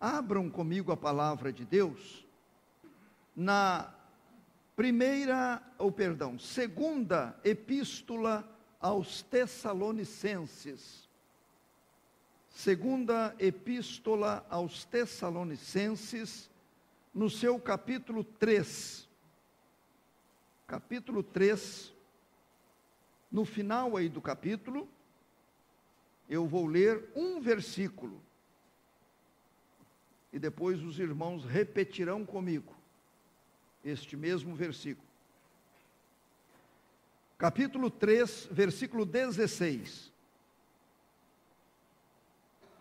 Abram comigo a palavra de Deus na segunda epístola aos Tessalonicenses. Segunda epístola aos Tessalonicenses, no seu capítulo 3. Capítulo 3, no final aí do capítulo, eu vou ler um versículo. E depois os irmãos repetirão comigo este mesmo versículo. Capítulo 3, versículo 16.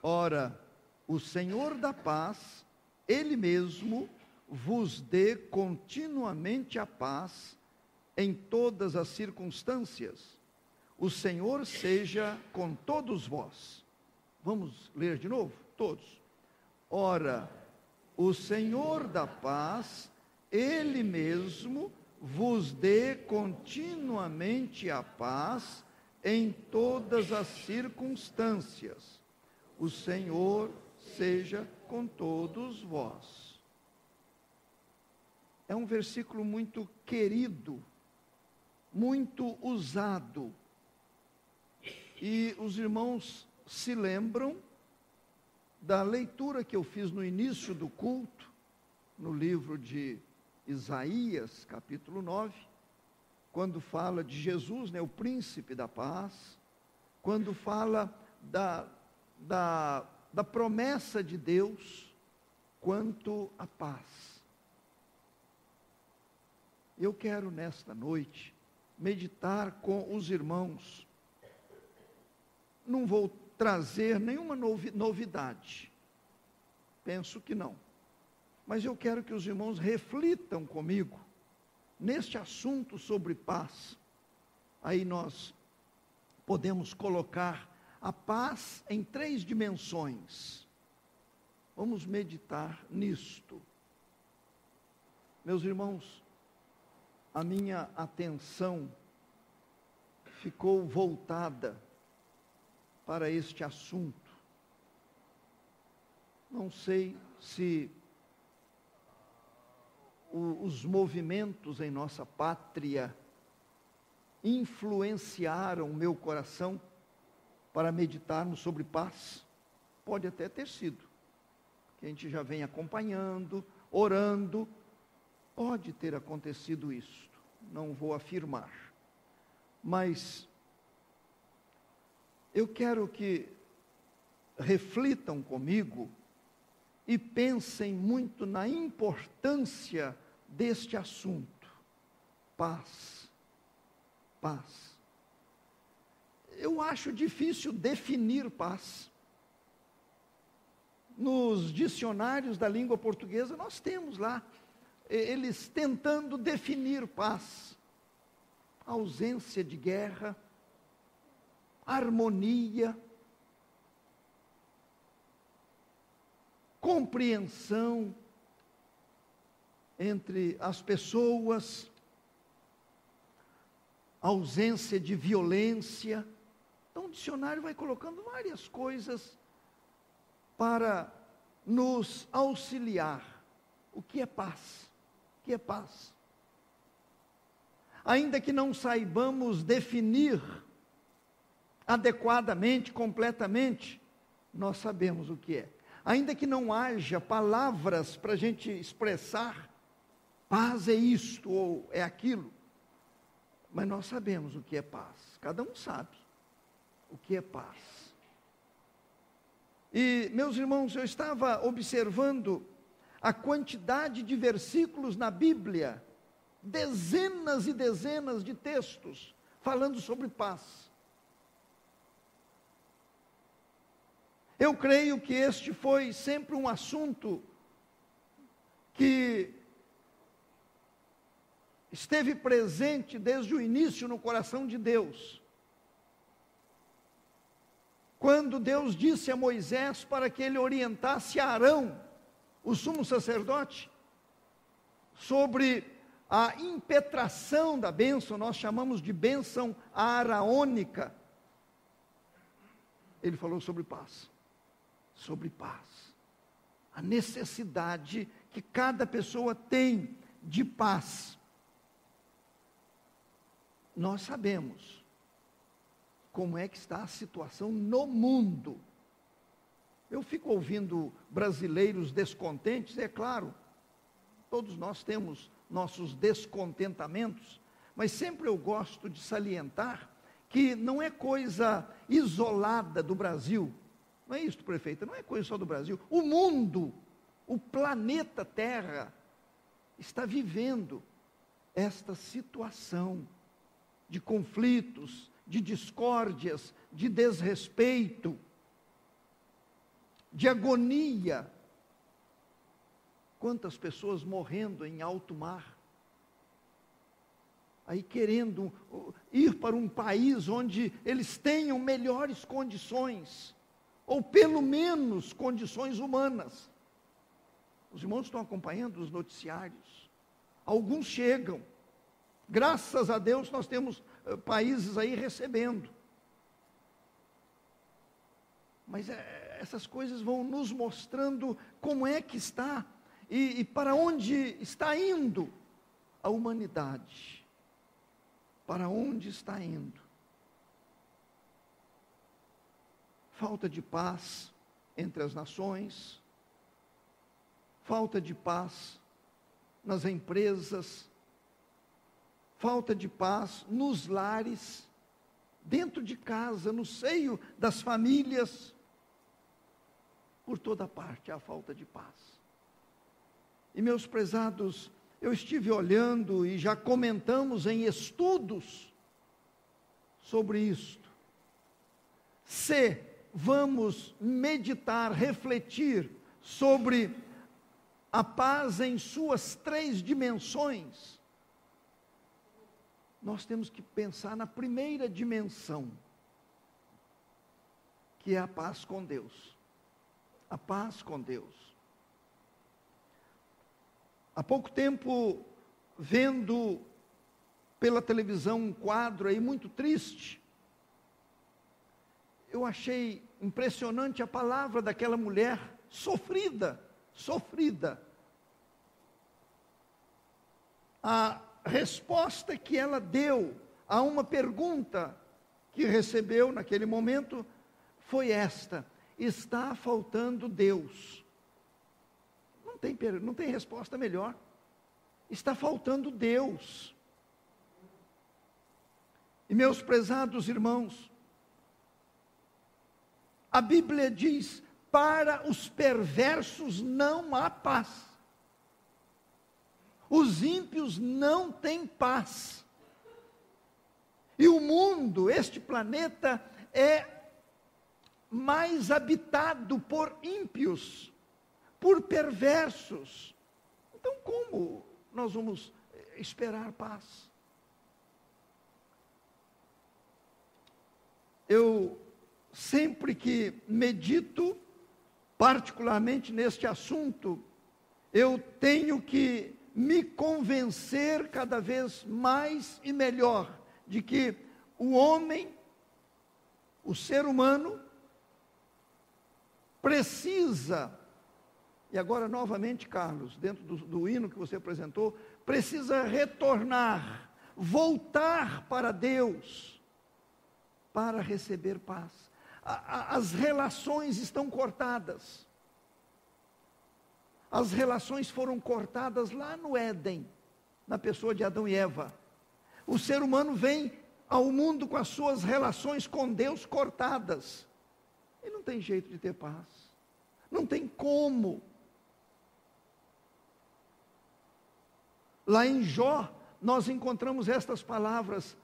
Ora, o Senhor da paz, Ele mesmo vos dê continuamente a paz em todas as circunstâncias. O Senhor seja com todos vós. Vamos ler de novo? Todos. Ora, o Senhor da paz, Ele mesmo vos dê continuamente a paz em todas as circunstâncias. O Senhor seja com todos vós. É um versículo muito querido, muito usado. E os irmãos se lembram da leitura que eu fiz no início do culto, no livro de Isaías, capítulo 9, quando fala de Jesus, o príncipe da paz, quando fala da promessa de Deus quanto à paz. Eu quero nesta noite meditar com os irmãos. Não vou trazer nenhuma novidade, penso que não, mas eu quero que os irmãos reflitam comigo neste assunto sobre paz. Aí nós podemos colocar a paz em 3 dimensões. Vamos meditar nisto. Meus irmãos, a minha atenção ficou voltada para este assunto. Não sei se os movimentos em nossa pátria influenciaram o meu coração para meditarmos sobre paz. Pode até ter sido, que a gente já vem acompanhando, orando. Pode ter acontecido isso, não vou afirmar. Mas eu quero que reflitam comigo e pensem muito na importância deste assunto. Paz. Paz. Eu acho difícil definir paz. Nos dicionários da língua portuguesa nós temos lá, eles tentando definir paz. Ausência de guerra, harmonia, compreensão entre as pessoas, ausência de violência. Então o dicionário vai colocando várias coisas para nos auxiliar. O que é paz? O que é paz? Ainda que não saibamos definir adequadamente, completamente, nós sabemos o que é. Ainda que não haja palavras para a gente expressar, paz é isto ou é aquilo, mas nós sabemos o que é paz. Cada um sabe o que é paz. E, meus irmãos, eu estava observando a quantidade de versículos na Bíblia, dezenas e dezenas de textos falando sobre paz. Eu creio que este foi sempre um assunto que esteve presente desde o início no coração de Deus. Quando Deus disse a Moisés para que ele orientasse Arão, o sumo sacerdote, sobre a impetração da bênção, nós chamamos de bênção araônica. Ele falou sobre paz. Sobre paz. A a necessidade que cada pessoa tem de paz. Nós sabemos como é que está a situação no mundo. Eu fico ouvindo brasileiros descontentes, é claro, todos nós temos nossos descontentamentos, mas sempre eu gosto de salientar que não é coisa isolada do Brasil. Não é isso, prefeita, não é coisa só do Brasil. O mundo, o planeta Terra, está vivendo esta situação de conflitos, de discórdias, de desrespeito, de agonia. Quantas pessoas morrendo em alto mar, aí querendo ir para um país onde eles tenham melhores condições, ou pelo menos condições humanas. Os irmãos estão acompanhando os noticiários, alguns chegam, graças a Deus nós temos países aí recebendo, mas essas coisas vão nos mostrando como é que está, e para onde está indo a humanidade, para onde está indo. Falta de paz entre as nações, falta de paz nas empresas, falta de paz nos lares, dentro de casa, no seio das famílias, por toda parte há falta de paz. E meus prezados, eu estive olhando e já comentamos em estudos sobre isto. Se vamos meditar, refletir sobre a paz em suas 3 dimensões, nós temos que pensar na primeira dimensão, que é a paz com Deus. A paz com Deus. Há pouco tempo, vendo pela televisão um quadro aí muito triste, eu achei impressionante a palavra daquela mulher sofrida. A resposta que ela deu a uma pergunta que recebeu naquele momento foi esta: está faltando Deus. Não tem resposta melhor. Está faltando Deus. E meus prezados irmãos, a Bíblia diz: para os perversos não há paz. Os ímpios não têm paz. E o mundo, este planeta, é mais habitado por ímpios, por perversos. Então, como nós vamos esperar paz? Eu, sempre que medito, particularmente neste assunto, eu tenho que me convencer cada vez mais e melhor de que o homem, o ser humano, precisa, e agora novamente, Carlos, dentro do hino que você apresentou, precisa retornar, voltar para Deus, para receber paz. As relações estão cortadas. As relações foram cortadas lá no Éden, na pessoa de Adão e Eva. O ser humano vem ao mundo com as suas relações com Deus cortadas. E não tem jeito de ter paz. Não tem como. Lá em Jó, nós encontramos estas palavras: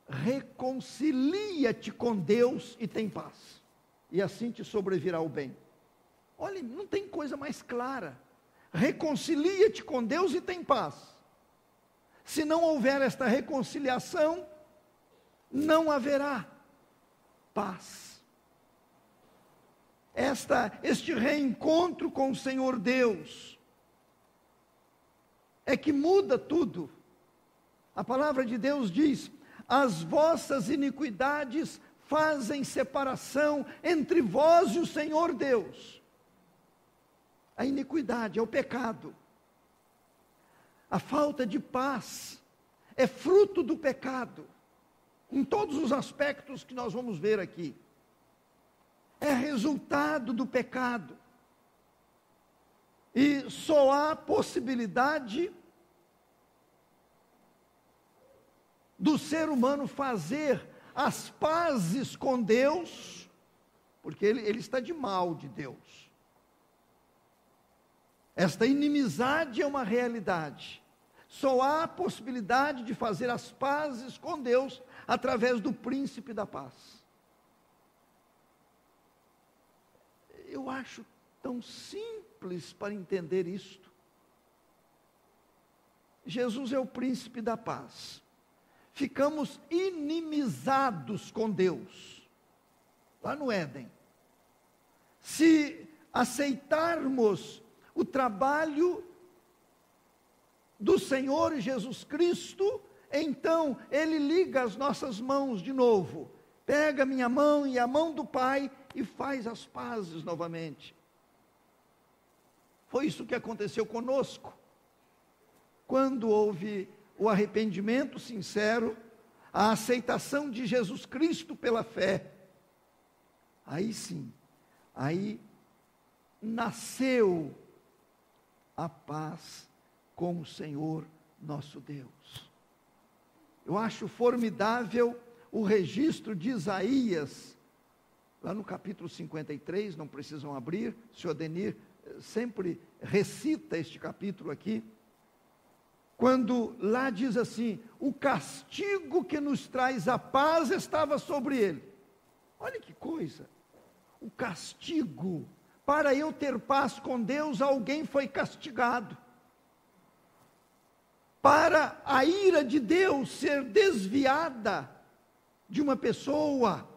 reconcilia-te com Deus e tem paz, e assim te sobrevirá o bem. Olha, não tem coisa mais clara. Reconcilia-te com Deus e tem paz. Se não houver esta reconciliação, não haverá paz. Este reencontro com o Senhor Deus é que muda tudo. A palavra de Deus diz: as vossas iniquidades fazem separação entre vós e o Senhor Deus. a iniquidade, é o pecado. A falta de paz é fruto do pecado, em todos os aspectos que nós vamos ver aqui. É resultado do pecado. E só há possibilidade do ser humano fazer as pazes com Deus, porque ele está de mal de Deus. Esta inimizade é uma realidade. Só há possibilidade de fazer as pazes com Deus através do príncipe da paz. Eu acho tão simples para entender isto. Jesus é o príncipe da paz. Ficamos inimizados com Deus, lá no Éden. Se aceitarmos o trabalho do Senhor Jesus Cristo, então Ele liga as nossas mãos de novo, pega minha mão e a mão do Pai e faz as pazes novamente. Foi isso que aconteceu conosco, quando houve o arrependimento sincero, a aceitação de Jesus Cristo pela fé. Aí sim, aí nasceu a paz com o Senhor nosso Deus. Eu acho formidável o registro de Isaías, lá no capítulo 53, não precisam abrir, o senhor Adenir sempre recita este capítulo aqui, quando lá diz assim: o castigo que nos traz a paz estava sobre ele. Olha que coisa, o castigo, para eu ter paz com Deus, alguém foi castigado. Para a ira de Deus ser desviada de uma pessoa,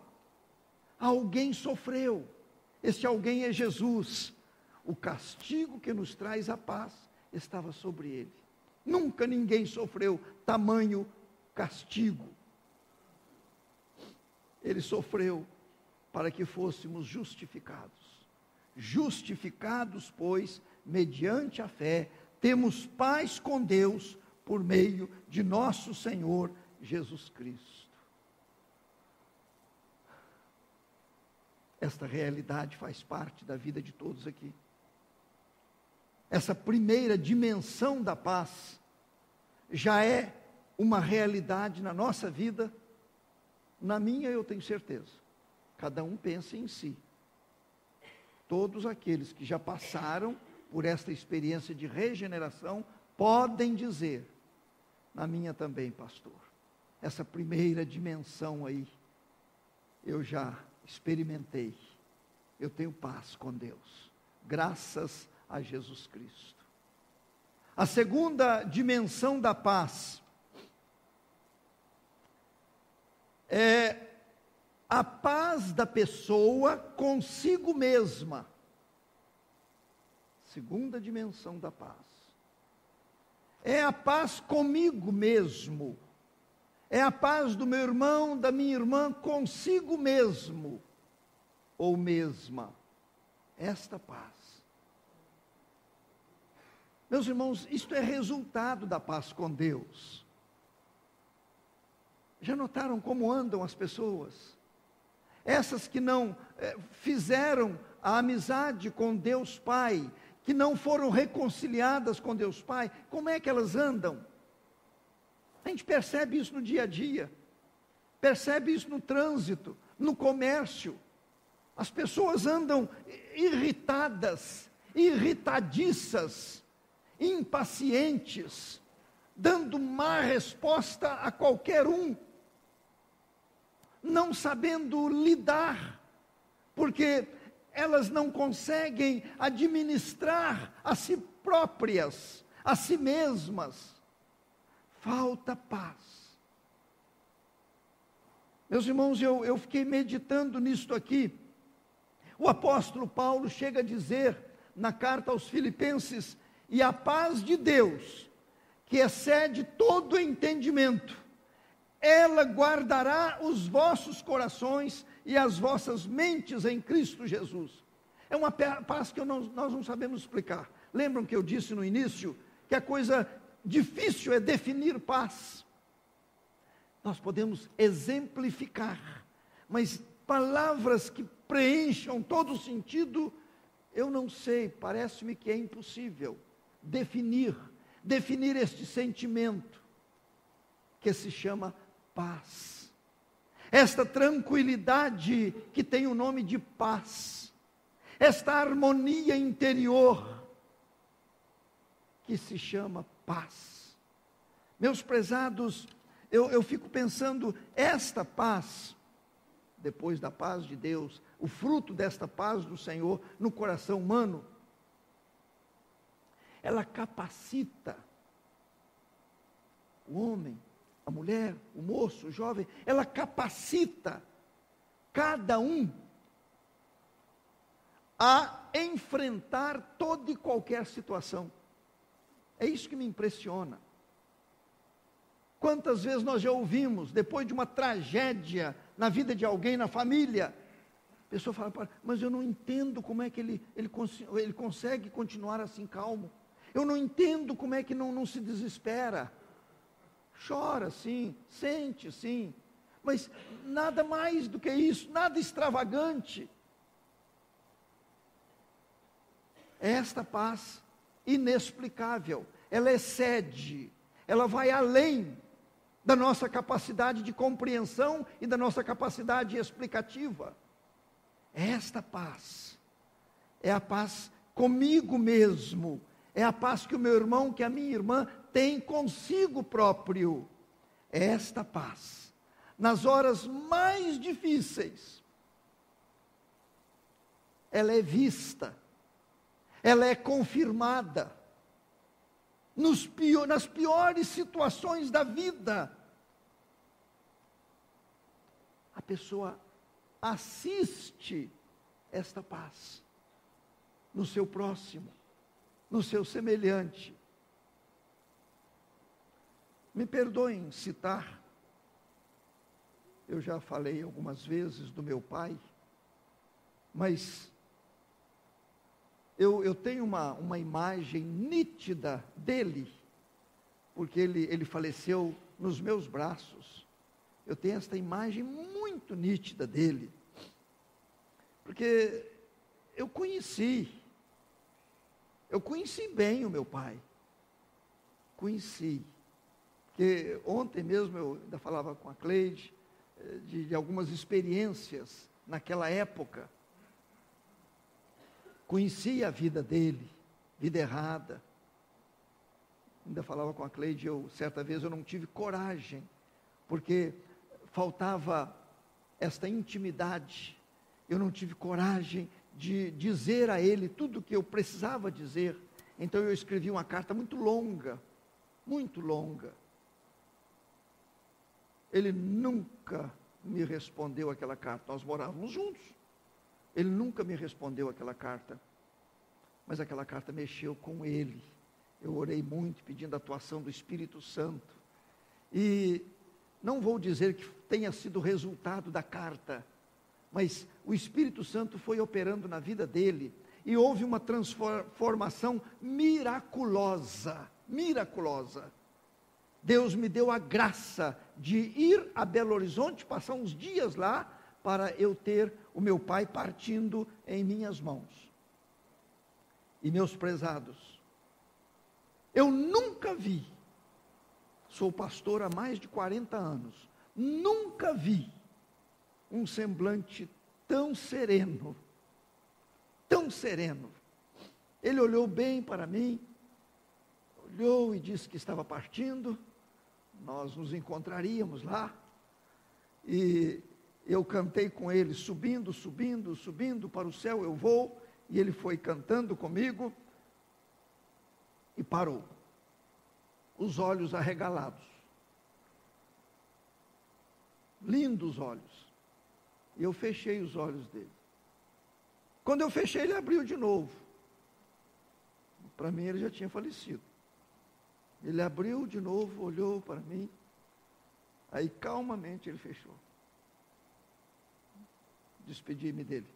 alguém sofreu. Este alguém é Jesus. O castigo que nos traz a paz estava sobre ele. Nunca ninguém sofreu tamanho castigo. Ele sofreu para que fôssemos justificados. Justificados, pois, mediante a fé, temos paz com Deus por meio de nosso Senhor Jesus Cristo. Esta realidade faz parte da vida de todos aqui. Essa primeira dimensão da paz já é uma realidade na nossa vida. Na minha, eu tenho certeza. Cada um pensa em si. Todos aqueles que já passaram por esta experiência de regeneração podem dizer: na minha também, pastor, essa primeira dimensão aí, eu já experimentei. Eu tenho paz com Deus, graças a Jesus Cristo. A segunda dimensão da paz é a paz da pessoa consigo mesma. Segunda dimensão da paz é a paz comigo mesmo, é a paz do meu irmão, da minha irmã consigo mesmo ou mesma. Esta paz, meus irmãos, isto é resultado da paz com Deus. Já notaram como andam as pessoas? Essas que não fizeram a amizade com Deus Pai, que não foram reconciliadas com Deus Pai, como é que elas andam? A gente percebe isso no dia a dia, percebe isso no trânsito, no comércio. As pessoas andam irritadas, irritadiças, impacientes, dando má resposta a qualquer um, não sabendo lidar, porque elas não conseguem administrar a si próprias, a si mesmas. Falta paz. Meus irmãos, eu fiquei meditando nisto aqui. O apóstolo Paulo chega a dizer na carta aos Filipenses: e a paz de Deus, que excede todo entendimento, ela guardará os vossos corações e as vossas mentes em Cristo Jesus. É uma paz que nós não sabemos explicar. Lembram que eu disse no início que a coisa difícil é definir paz. Nós podemos exemplificar, mas palavras que preencham todo o sentido, eu não sei, parece-me que é impossível definir este sentimento que se chama paz. Esta tranquilidade que tem o nome de paz. Esta harmonia interior que se chama paz. Meus prezados, eu fico pensando, esta paz, depois da paz de Deus, o fruto desta paz do Senhor no coração humano, ela capacita o homem, a mulher, o moço, o jovem, ela capacita cada um a enfrentar toda e qualquer situação. É isso que me impressiona. Quantas vezes nós já ouvimos, depois de uma tragédia na vida de alguém, na família, a pessoa fala, mas eu não entendo como é que ele consegue continuar assim calmo. Eu não entendo como é que não se desespera. Chora sim, sente sim, mas nada mais do que isso, nada extravagante. É esta paz inexplicável, ela excede, ela vai além da nossa capacidade de compreensão e da nossa capacidade explicativa. Esta paz é a paz comigo mesmo, é a paz que o meu irmão, que a minha irmã tem consigo próprio. É esta paz, nas horas mais difíceis, ela é vista, ela é confirmada, nas piores situações da vida, a pessoa assiste esta paz no seu próximo, no seu semelhante. Me perdoem citar, eu já falei algumas vezes do meu pai, mas eu tenho uma imagem nítida dele, porque ele faleceu nos meus braços. Eu tenho esta imagem muito nítida dele, porque eu conheci bem o meu pai, porque ontem mesmo eu ainda falava com a Cleide, de algumas experiências naquela época. Conheci a vida dele, vida errada. Ainda falava com a Cleide, certa vez eu não tive coragem, porque faltava esta intimidade. Eu não tive coragem de dizer a ele tudo o que eu precisava dizer. Então eu escrevi uma carta muito longa, muito longa. Ele nunca me respondeu aquela carta. Nós morávamos juntos. Ele nunca me respondeu aquela carta. Mas aquela carta mexeu com ele. Eu orei muito, pedindo a atuação do Espírito Santo. E não vou dizer que tenha sido resultado da carta, mas o Espírito Santo foi operando na vida dele. E houve uma transformação miraculosa. Miraculosa. Deus me deu a graça de ir a Belo Horizonte, passar uns dias lá, para eu ter o meu pai partindo em minhas mãos. E meus prezados, eu nunca vi, sou pastor há mais de 40 anos, nunca vi um semblante tão sereno, tão sereno. Ele olhou bem para mim, olhou e disse que estava partindo, nós nos encontraríamos lá, e eu cantei com ele, subindo, subindo, subindo para o céu eu vou, e ele foi cantando comigo, e parou, os olhos arregalados, lindos olhos, e eu fechei os olhos dele. Quando eu fechei, ele abriu de novo. Para mim ele já tinha falecido. Ele abriu de novo, olhou para mim, aí calmamente ele fechou. Despedi-me dele.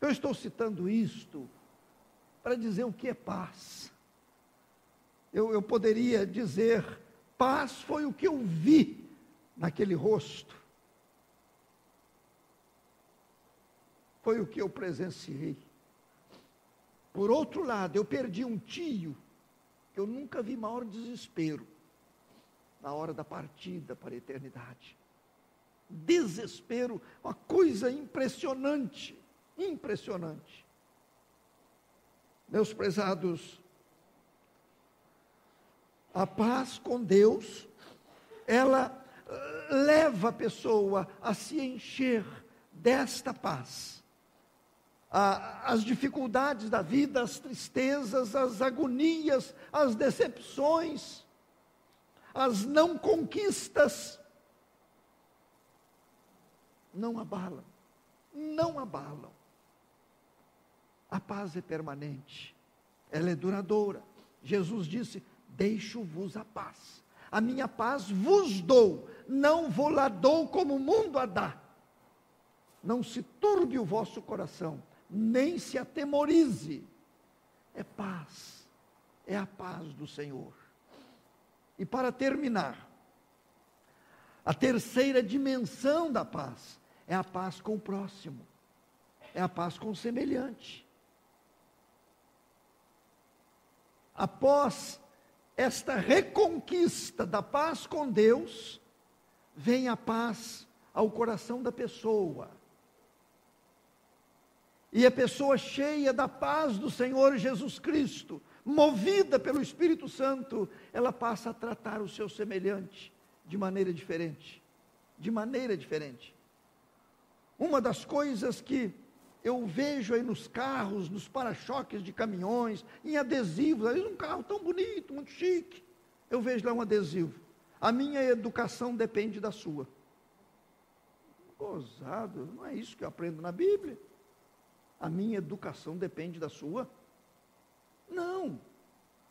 Eu estou citando isto para dizer o que é paz. Eu poderia dizer, paz foi o que eu vi naquele rosto. Foi o que eu presenciei. Por outro lado, eu perdi um tio, que eu nunca vi maior desespero, na hora da partida para a eternidade. Desespero, uma coisa impressionante, impressionante. Meus prezados, a paz com Deus, ela leva a pessoa a se encher desta paz. As dificuldades da vida, as tristezas, as agonias, as decepções, as não conquistas, não abalam, não abalam. A paz é permanente, ela é duradoura. Jesus disse, deixo-vos a paz. A minha paz vos dou, não vou lá dou como o mundo a dá. Não se turbe o vosso coração, nem se atemorize. É paz, é a paz do Senhor. E para terminar, a terceira dimensão da paz é a paz com o próximo, é a paz com o semelhante. Após esta reconquista da paz com Deus, vem a paz ao coração da pessoa. E a pessoa cheia da paz do Senhor Jesus Cristo, movida pelo Espírito Santo, ela passa a tratar o seu semelhante de maneira diferente. De maneira diferente. Uma das coisas que eu vejo aí nos carros, nos para-choques de caminhões, em adesivos, às vezes um carro tão bonito, muito chique, eu vejo lá um adesivo. A minha educação depende da sua. Gozado, não é isso que eu aprendo na Bíblia. A minha educação depende da sua? Não.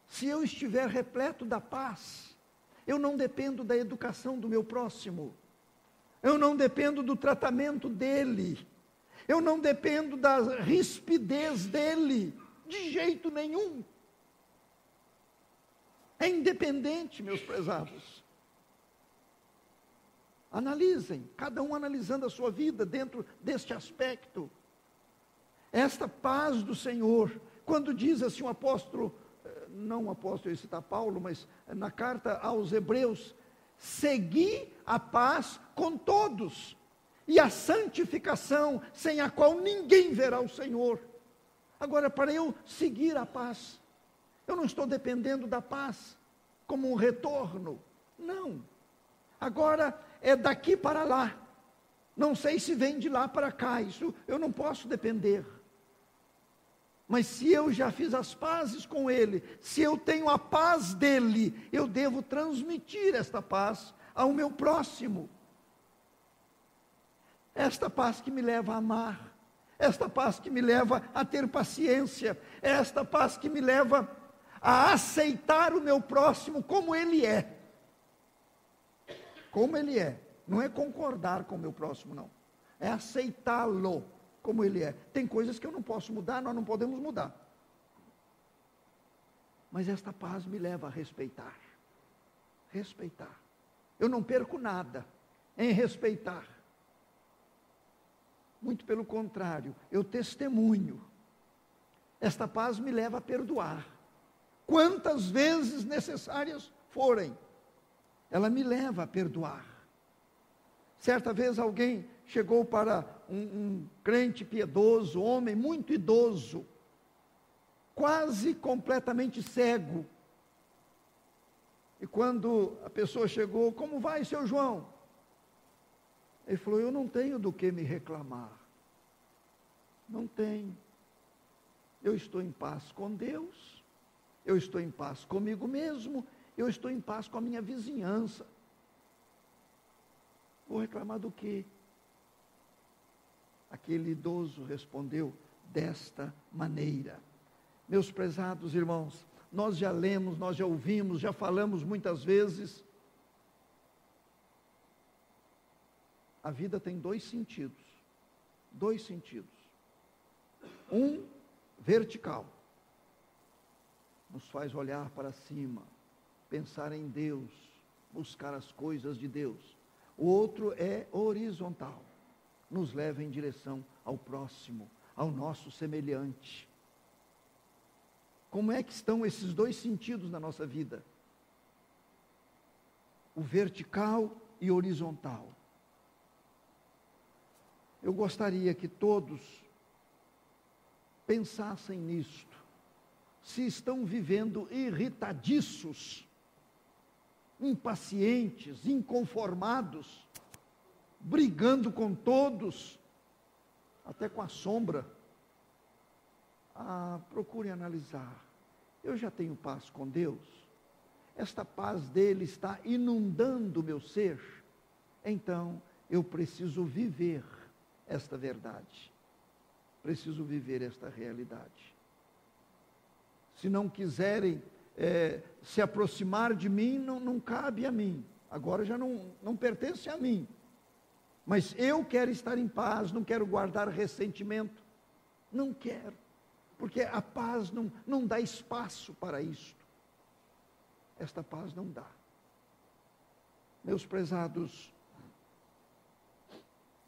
Se eu estiver repleto da paz, eu não dependo da educação do meu próximo. Eu não dependo do tratamento dele. Eu não dependo da rispidez dele. De jeito nenhum. É independente, meus prezados. Analisem, cada um analisando a sua vida dentro deste aspecto. Esta paz do Senhor, quando diz assim o apóstolo, não o apóstolo, esse está Paulo, mas na carta aos Hebreus, segui a paz com todos, e a santificação, sem a qual ninguém verá o Senhor. Agora, para eu seguir a paz, eu não estou dependendo da paz como um retorno, não. Agora é daqui para lá, não sei se vem de lá para cá, isso eu não posso depender. Mas se eu já fiz as pazes com Ele, se eu tenho a paz dEle, eu devo transmitir esta paz ao meu próximo. Esta paz que me leva a amar, esta paz que me leva a ter paciência, esta paz que me leva a aceitar o meu próximo como ele é. Como ele é. Não é concordar com o meu próximo, não. É aceitá-lo como ele é. Tem coisas que eu não posso mudar, nós não podemos mudar. Mas esta paz me leva a respeitar. Respeitar. Eu não perco nada em respeitar. Muito pelo contrário, eu testemunho. Esta paz me leva a perdoar. Quantas vezes necessárias forem, ela me leva a perdoar. Certa vez alguém chegou para um crente piedoso, homem muito idoso, quase completamente cego. E quando a pessoa chegou, como vai, seu João? Ele falou, eu não tenho do que me reclamar. Não tenho. Eu estou em paz com Deus, eu estou em paz comigo mesmo, eu estou em paz com a minha vizinhança. Vou reclamar do quê? Aquele idoso respondeu desta maneira. Meus prezados irmãos, nós já lemos, nós já ouvimos, já falamos muitas vezes. A vida tem dois sentidos. Dois sentidos. Um vertical, nos faz olhar para cima, pensar em Deus, buscar as coisas de Deus. O outro é horizontal, nos leva em direção ao próximo, ao nosso semelhante. Como é que estão esses dois sentidos na nossa vida? O vertical e horizontal. Eu gostaria que todos pensassem nisto. Se estão vivendo irritadiços, impacientes, inconformados, brigando com todos, até com a sombra, procure analisar. Eu já tenho paz com Deus? Esta paz dele está inundando o meu ser? Então, eu preciso viver esta verdade. Preciso viver esta realidade. Se não quiserem se aproximar de mim, não cabe a mim. Agora já não pertence a mim. Mas eu quero estar em paz, não quero guardar ressentimento. Não quero. Porque a paz não dá espaço para isto. Esta paz não dá. Meus prezados,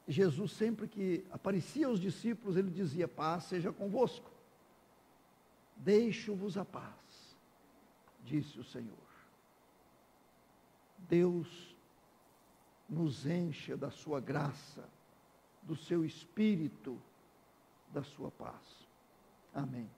Jesus sempre que aparecia aos discípulos, ele dizia: paz seja convosco. Deixo-vos a paz, disse o Senhor. Deus nos encha da sua graça, do seu Espírito, da sua paz. Amém.